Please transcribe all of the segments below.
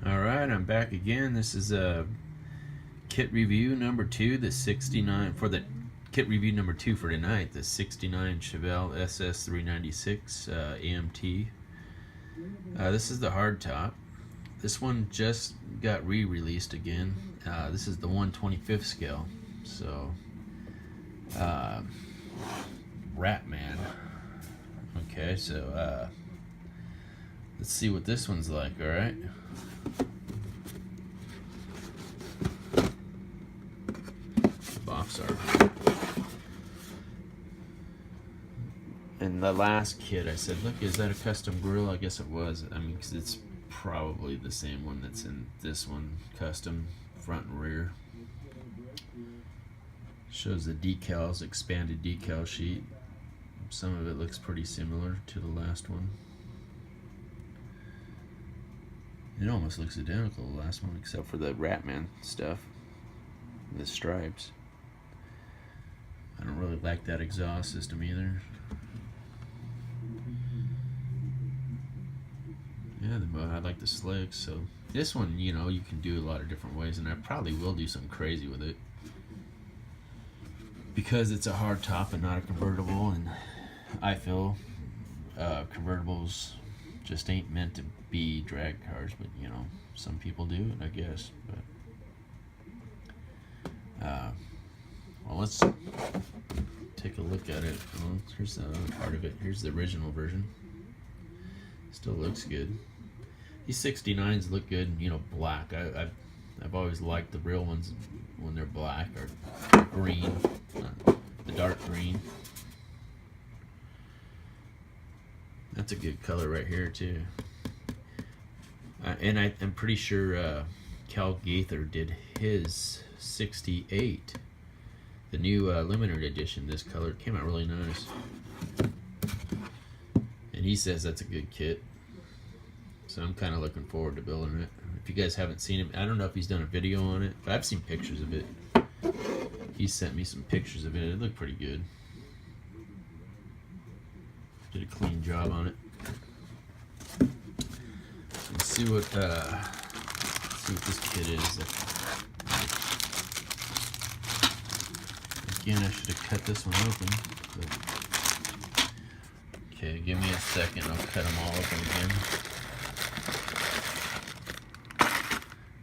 Alright, I'm back again. This is a kit review number 2, the 69 for the kit review number 2 for tonight, the 69 Chevelle SS396 AMT. This is the hardtop. This one just got re-released again. This is the 1/25th scale. So, Ratman. Okay, so let's see what this one's like. All right. Box art. And the last kit, I said, look, is that a custom grill? I guess it was. I mean, 'cause it's probably the same one that's in this one, custom front and rear. Shows the decals, expanded decal sheet. Some of it looks pretty similar to the last one. It almost looks identical to the last one, except for the Ratman stuff, the stripes. I don't really like that exhaust system either. Yeah, I like the slicks. So this one, you know, you can do a lot of different ways, and I probably will do something crazy with it because it's a hard top and not a convertible. And I feel convertibles just ain't meant to be drag cars, but you know, some people do it, I guess. But well, let's take a look at it. Well, here's the other part of it. Here's the original version. Still looks good. These 69s look good, you know, black. I've always liked the real ones when they're black or green, the dark green. That's a good color right here too. And I'm pretty sure Cal Gaither did his 68, the new limited edition. This color came out really nice, and he says that's a good kit. So I'm kind of looking forward to building it. If you guys haven't seen it, I don't know if he's done a video on it, but I've seen pictures of it. He sent me some pictures of it. It looked pretty good. Did a clean job on it. Let's see what this kit is. Again, I should have cut this one open. But okay, give me a second. I'll cut them all open again.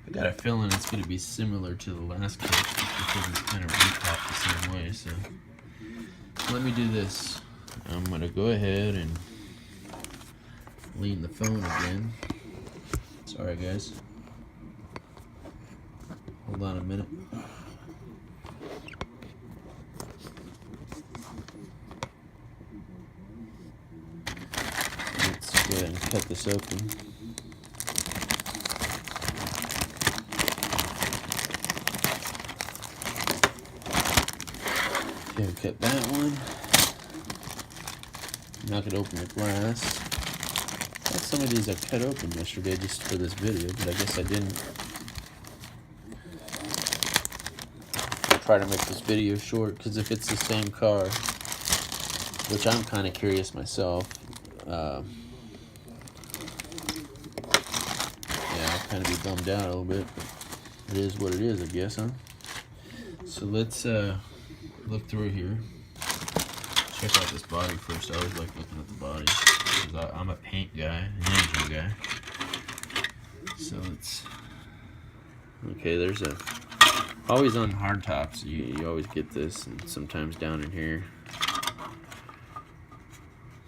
I got a feeling it's going to be similar to the last kit because it's kind of recapped the same way. So let me do this. I'm going to go ahead and lean the phone again. Sorry guys. Hold on a minute. Let's go ahead and cut this open. Okay, cut that one. I'm not going to open the glass. I thought some of these I cut open yesterday just for this video, but I guess I didn't. I'll try to make this video short, because if it's the same car, which I'm kind of curious myself, yeah, I'll kind of be bummed out a little bit, but it is what it is, I guess, huh? So let's look through here. Check out this body first. I always like looking at the body because I'm a paint guy, an engine guy. So it's okay. There's a always on hard tops. You always get this, and sometimes down in here.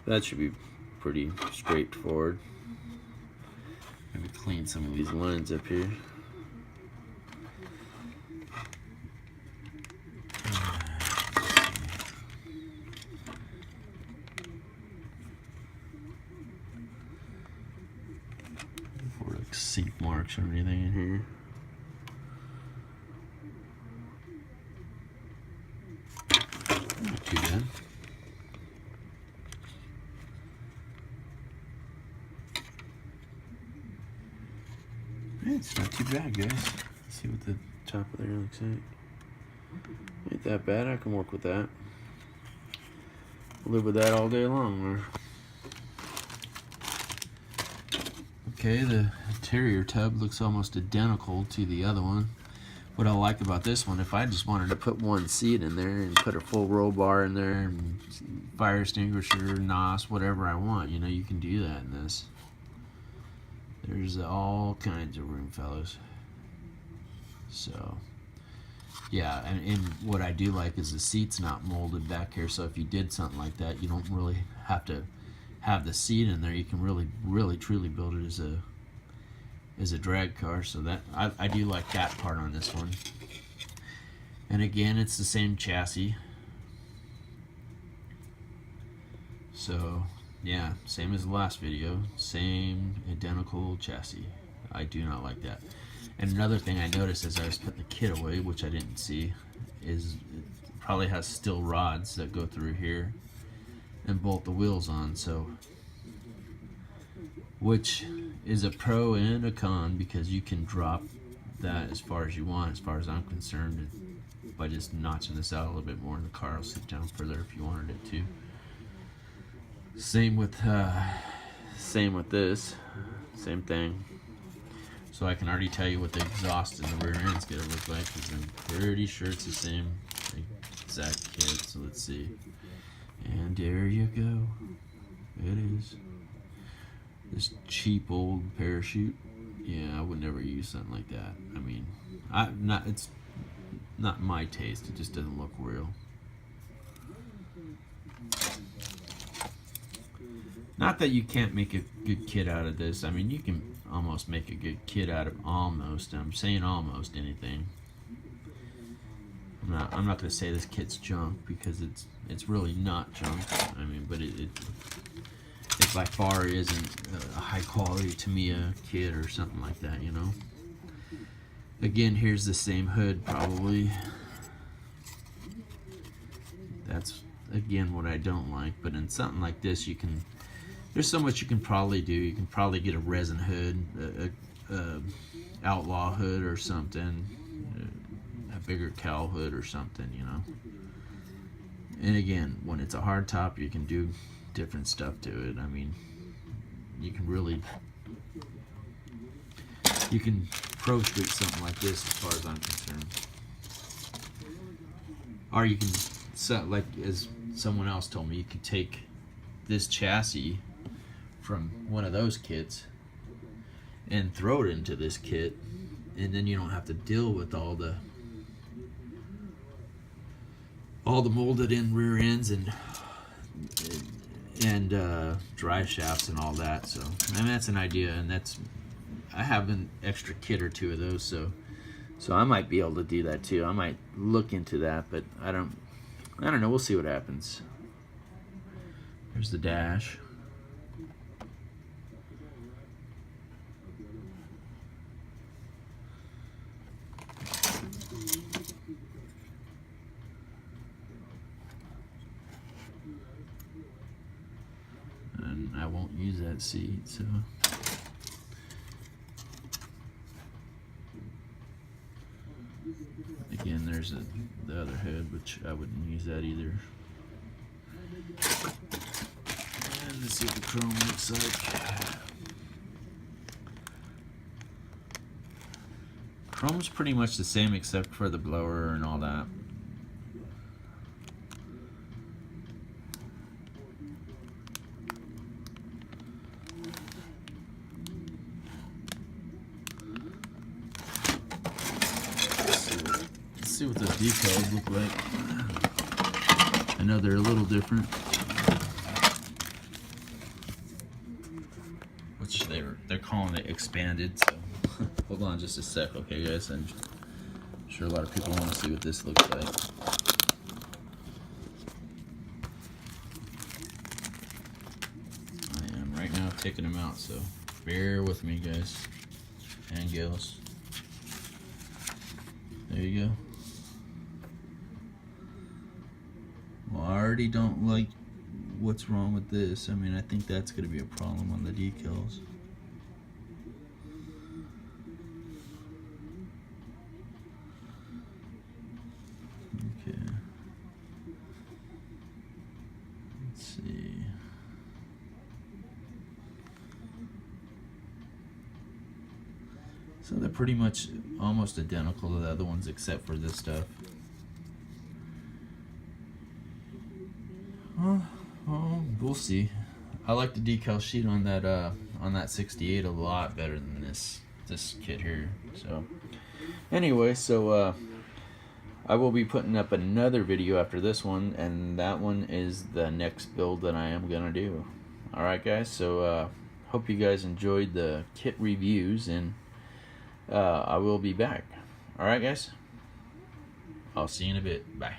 That should be pretty straightforward. Maybe clean some of these lines up here. Sink marks or anything in here. Not too bad. Yeah, it's not too bad, guys. Let's see what the top of there looks like. Ain't that bad. I can work with that. Live with that all day long. Okay, the interior tub looks almost identical to the other one. What I like about this one, if I just wanted to put one seat in there and put a full roll bar in there and fire extinguisher, NOS, whatever I want, you know, you can do that in this. There's all kinds of room, fellas. So, yeah, and what I do like is the seat's not molded back here, so if you did something like that, you don't really have to have the seat in there. You can really truly build it as a drag car. So that I do like that part on this one. And again, it's the same chassis. So yeah, same as the last video, same identical chassis. I do not like that. And another thing I noticed as I was putting the kit away, which I didn't see, is it probably has steel rods that go through here and bolt the wheels on, so which is a pro and a con, because you can drop that as far as you want, as far as I'm concerned, by just notching this out a little bit more, and the car will sit down further if you wanted it to. Same with this, same thing. So I can already tell you what the exhaust and the rear end's gonna look like, because I'm pretty sure it's the same exact kit. So let's see. And there you go. It is. This cheap old parachute. Yeah, I would never use something like that. I mean, it's not my taste. It just doesn't look real. Not that you can't make a good kit out of this. I mean, you can almost make a good kit out of almost. I'm saying almost anything. I'm not going to say this kit's junk, because it's really not junk. I mean, but it by far isn't a high quality Tamiya kit or something like that, you know. Again, here's the same hood probably. That's again what I don't like. But in something like this, there's so much you can probably do. You can probably get a resin hood, a outlaw hood or something, a bigger cowl hood or something, you know. And again, when it's a hard top, you can do different stuff to it. I mean, you can pro street something like this, as far as I'm concerned. Or you can, like as someone else told me, you could take this chassis from one of those kits and throw it into this kit, and then you don't have to deal with all the molded in rear ends and drive shafts and all that. So I mean, that's an idea, and I have an extra kit or two of those, so I might be able to do that too. I might look into that, but I don't know. We'll see what happens. There's the dash. And I won't use that seat, so. Again, there's the other hood, which I wouldn't use that either. And let's see what the chrome looks like. Chrome's pretty much the same except for the blower and all that. Let's see what the decals look like. I know they're a little different. Which they're calling it expanded, so hold on just a sec, okay guys? I'm sure a lot of people want to see what this looks like. I am right now taking them out, so bear with me, guys and gals. There you go. Well, I already don't like what's wrong with this. I mean, I think that's going to be a problem on the decals. Okay. Let's see. So they're pretty much almost identical to the other ones except for this stuff. Well, we'll see. I like the decal sheet on that 68 a lot better than this kit here. So anyway, so I will be putting up another video after this one, and that one is the next build that I am gonna do. Alright guys, so hope you guys enjoyed the kit reviews, and I will be back. Alright guys, I'll see you in a bit. Bye.